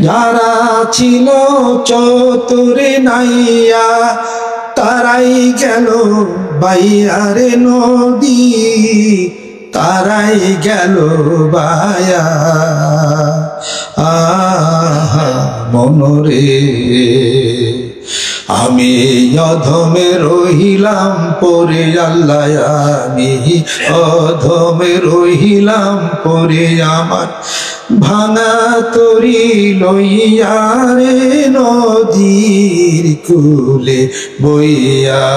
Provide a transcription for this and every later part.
যারা ছিল চতুর নাইয়া তারাই গেল বাইয়ারে নদী, তারাই গেল বায়া। আহা মনরে আমি অধমে রহিলাম পরে আল্লাহ, আমি অধমে রহিলাম পরে আমার ভাঙা তরি লইয়া রে নদীর কূলে বইয়া।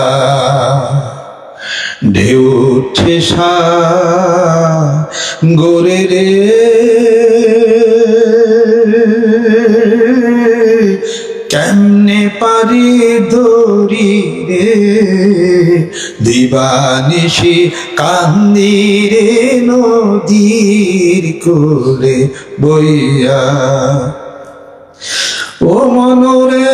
ঢেউ উঠে সাগরে রে কেমনে পারি ধরি রে, দিবানিশি কান্দি রে নদীর কূলে বইয়া। ও মনরে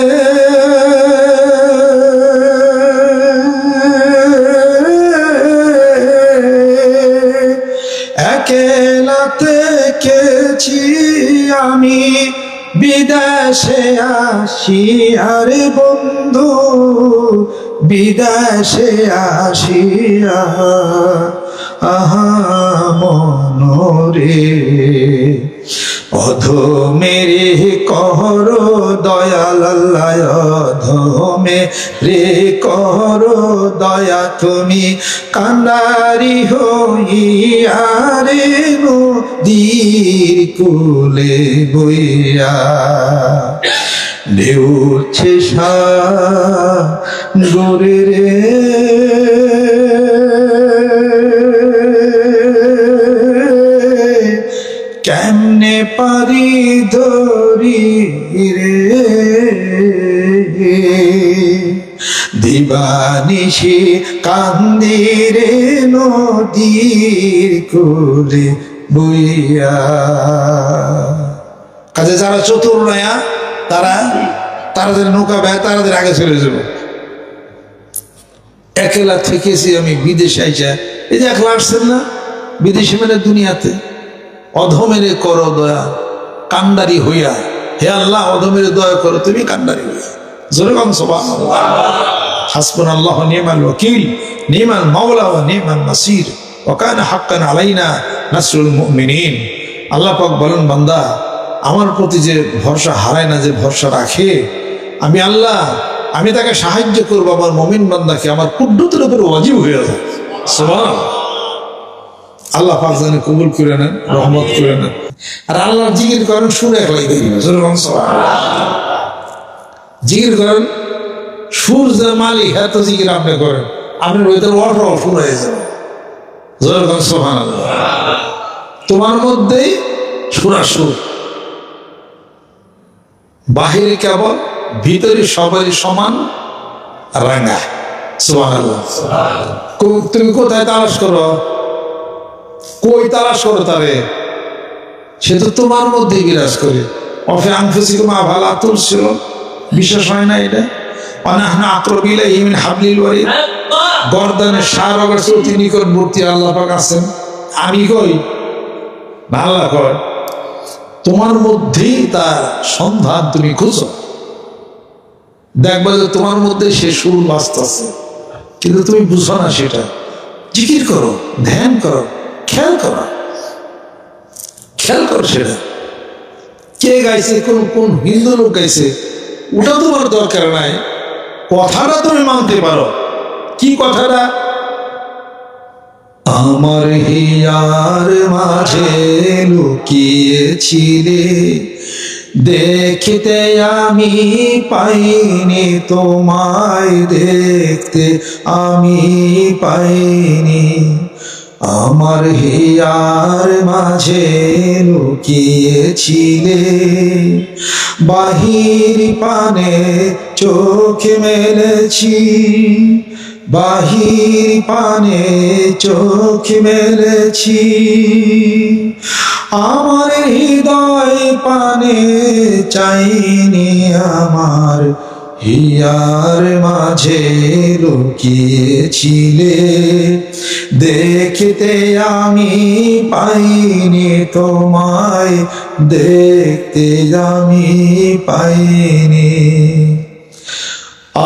একেলা থেকেছি আমি বিদেশে আসি, আরে বন্ধু বিদেশে আসিয়া। আহা মনরে অধমেরে কর দয়াল আল্লাহ, অধমে রে কর দয়া তুমি কান্ডারি হইয়া রে নদীর কূলে বইয়া। ঢেউ উঠছে সাগরে রে কেমনে পারি ধরি রে, দিবানিশি কান্দি রে নদীর কূলে বইয়া। কাজে যারা চতুর নয়া তারাদের নৌকা ব্যয় তারাদের আগে চলে যাবো। একলা থেকেছি আমি বিদেশে আইসা, এই যে একলা আসছেন না বিদেশি মানে দুনিয়াতে। অধমেরে করো দয়া কান্ডারি হইয়া, হে আল্লাহ অধমেরে দয়া করো তুমি কান্ডারি হইয়া। জোরে বলেন সুবহানাল্লাহ। হাসবুনাল্লাহু ওয়া নি'মাল ওয়াকিল, নি'মাল মাওলা ওয়া নি'মান নাসির, ওয়া কানা হাক্কান আলাইনা নাসরুল মুমিনিন। আল্লাহ পাক বলেন, বান্দা আমার প্রতি যে ভরসা হারায় না, যে ভরসা রাখে, আমি আল্লাহ আমি তাকে সাহায্য করবো। আমার মুমিন বান্দাকে আমার কুদরতের উপর ওয়াজিব হয়ে যায়। সুবহানাল্লাহ। আল্লাহ পাক জানে কবুল করে নেন, রহমত করে নেন। আর আল্লাহর জিকির করেন সুরে একলাই দেখবেন। জিকির করেন সুর যে মালিক এত জিকির আপনি করেন, আপনার ওইটার অর্থ সুর হয়ে যাবে। তোমার মধ্যেই সুরাসুর, বাহিরে কেবল ভিতরে সবারই সমান রাঙা। সুবহানাল্লাহ। তুমি কোথায় তালাশ করো, কই তালাশ করো তারে? সে তো তোমার মধ্যেই বিরাজ করে। অফে আনফুসিকুম আফালা তুবসিরুন, বিশ্বাস হয় না এটা? ওয়ানাহনু আকরাবু ইলাইহি মিন হাবলিল ওয়ারিদ, গর্দানের সার অবস্থা অতি নিকটবর্তী আল্লাহ পাক আছেন। আমি কই আল্লাহ কয়, তোমার মধ্যেই তার সন্ধান তুমি খুঁজো, দেখবা যে তোমার মধ্যে সে সুর বাজতেছে, কিন্তু তুমি বুঝো না সেটা। জিকির করো, ধ্যান করো, খেয়াল করো, খেয়াল করো সেটা কে গাইছে, কোন হিন্দু লোক গাইছে ওটা তোমার দরকার নাই। কথাটা তুমি মানতে পারো। কি কথাটা? আমার হিয়ার মাঝে লুকিয়েছিলে, দেখতে আমি পাইনি তোমায়, দেখতে আমি পাইনি। আমার হিয়ার মাঝে লুকিয়েছিলে, বাহির পানে চোখ মেলেছি, বাহির পানে চোখ মেলেছি। আমার হৃদয় পানে চাইনি, আমার হিয়ার মাঝে লুকিয়েছিলে, দেখতে আমি পাইনি তোমায়, দেখতে আমি পাইনি।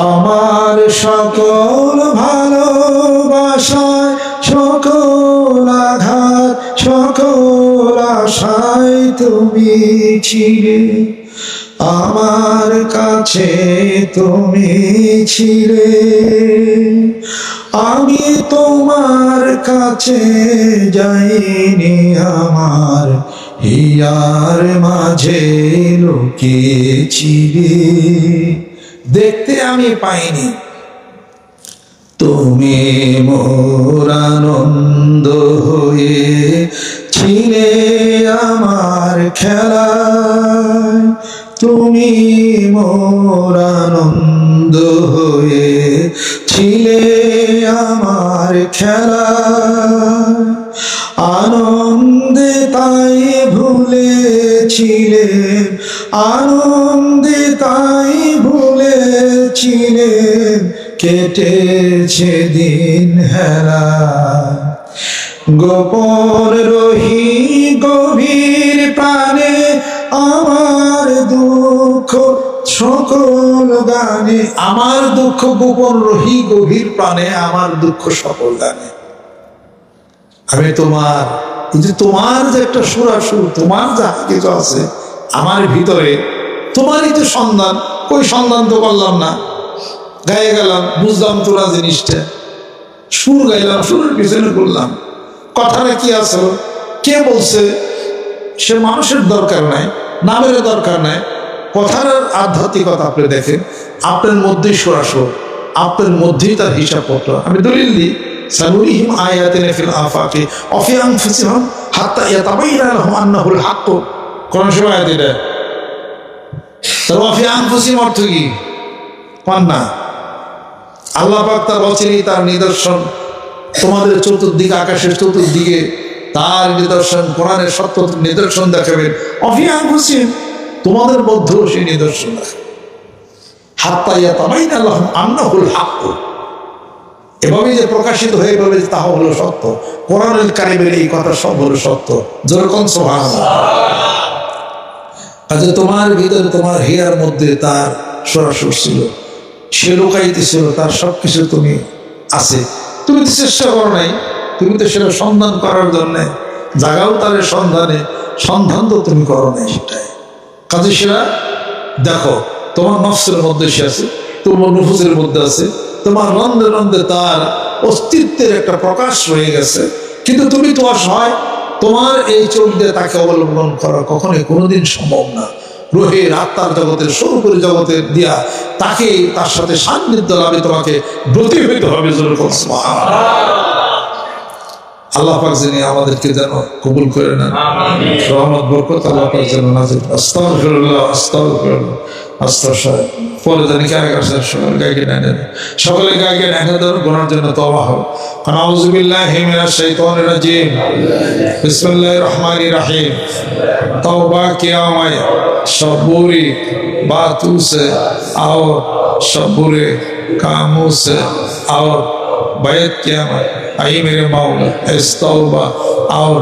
আমার সকল ভালোবাসায়, সকল আঘাত, সকল আশায় তুমি ছিলে, আমার কাছে তুমি ছিলে। আমি তোমার কাছে যাইনি, আমার হিয়ার মাঝে লুকিয়েছিলে, দেখতে আমি পাইনি। তুমি মোর আনন্দ হয়ে ছিলে আমার খেলায়, তুমি মোর আনন্দ হয়ে ছিলে আমার খেলায়। আনন্দে তাই ভুলেছিলে, আনন্দে তাই ভুলেছিলে, কেটেছে দিন হেলা। গোপন রহি গভীর প্রাণে, আমার দুঃখ সকল গানে, আমার দুঃখ গোপন রহি গভীর প্রাণে, আমার দুঃখ সকল গানে। আমি তোমার, তোমার যে একটা সুরাসুর, তোমার যা কিছু আছে আমার ভিতরে, তোমারই যে সন্ধান, ওই সন্ধান তো করলাম না। গায়ে গেলাম, বুঝলাম তোরা জিনিসটা, সুর গাইলাম, সুরের পিছনে করলাম, কথাটা কি আসলো, কে বলছে, সে মানুষের দরকার নাই, নামের দরকার নাই, কথার আধ্যাত্মিকতা আপনি দেখেন, আপনার মধ্যেই সুরাসুর, আপনার মধ্যেই তার হিসাবপত্র। আমি দলিল দিই, সানুরিহিম আয়াতিনা ফিল আফাকি ওয়া ফি আনফুসিহিম হাত্তা ইয়াতাবাyyana লাহুম আন্নাহুল হক। কোন সময় আয়াত এটা? তার ওয়া ফি আনফুসিহিম অর্থ কি? পান্না আল্লাহ পাক তার অচিরেই তার নিদর্শন তোমাদের চতুর্দিকে, আকাশের চতুর্দিকে তার নিদর্শন, কোরআনের সত্য নিদর্শন দেখাবেন। ওয়া ফি আনফুসিহিম, তোমাদের মধ্যেও সেই নিদর্শন দেখাবেন। হাত্তা ইয়াতাবাyyana লাহুম আন্নাহুল হক, এভাবেই যে প্রকাশিত হয়ে গেল তাহা হলো সত্য। কোরআনুল কারীমের এই কথা সব হলো সত্য। যেরকম সুবহানাল্লাহ। আজ তোমার ভিতরে, তোমার হিয়ার মধ্যে তার সরাসরি ছিল, সে লুকাইতেছিল, তার সবকিছু তুমি আছে, তুমি তো চেষ্টা করো নাই, তুমি তো সেটা সন্ধান করার জন্য জাগাও তার সন্ধানে, সন্ধান তো তুমি করো নাই, সেটাই কাজে সেটা দেখো। তোমার নফসের মধ্যে সে আছে, তোমার নফসের মধ্যে আছে, তোমার রন্ধে রন্ধে তার অস্তিত্বের একটা প্রকাশ রয়ে গেছে, কিন্তু তুমি তো অসহায়। তোমার এই চোখ দিয়ে তাকে অবলম্বন করা কখনোই কোনোদিন সম্ভব না। রোহের আত্মার জগতের সর্বোপরি জগতের দিয়া তাকে, তার সাথে সান্নিধ্য লাভে তোমাকে ব্রতী হইতে হবে। আল্লাহ পাক যেন আমাদেরকে যেন কবুল করে নেন, রহমত বরকত আল্লাহ পাক যেন নাজিল। আস্তাগফিরুল্লাহ, আস্তাগফিরুল্লাহ, আস্তাগফিরুল্লাহ। পরে জানি কে আকাশের সকল গায়কে নেন, সকলে গায়কে নেন, গুনার জন্য তওবা হোক। আউযু বিল্লাহি মিনাশ শাইতানির রাজিম, বিসমিল্লাহির রহমানির রহিম। तौबा किया मैं सब बुरी बातों से और सब बुरे कामों से, और बैत किया मैं आई मेरे मौला इस तौबा और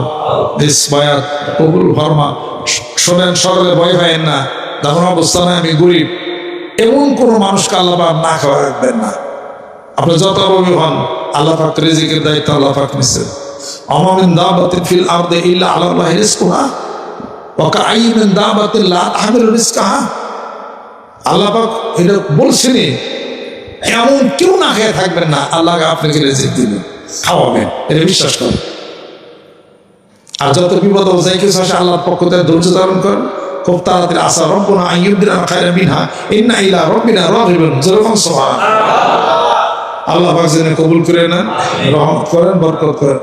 इस बैत कबूल फरमा। শোনেন, সকলে ভয় পাবেন না, যখন অবস্থানে আমি গরিব, এমন কোনো মানুষকে আল্লাহ পাক না খাওয়া রাখবেন না। আপনি যত অভাবী হন, আল্লাহ পাক রিজিকের দায়িত্ব আল্লাহ পাক নিছেন। ওয়া মিন দাবাতিন ফিল আরদি ইল্লা আলাল্লাহি রিজকুহা ওয়া কাআইয়িন মিন দাবাতিন লা তাহমিলু রিজকাহা। আল্লাহ পাক এটা বলছেনই, এমন কেউ না খেয়ে থাকবেন না, আল্লাহ আপনাকে রিজিক দিবেন, খাওয়াবেন, এটা বিশ্বাস করেন। আর যত বিপদ যাই কিছু আসে, আল্লাহর পক্ষ থেকে ধৈর্য ধারণ করেন, খুব তাড়াতাড়ি আসা রব্বুনা আইয়ুবদিনা খায়রা মিনহা ইন্না ইলা রাব্বিনা রাগিবুন। যেরকম সুবহানাল্লাহ। আল্লাহ পাক যেন কবুল করে নেন, রহমত করেন, বরকত করেন।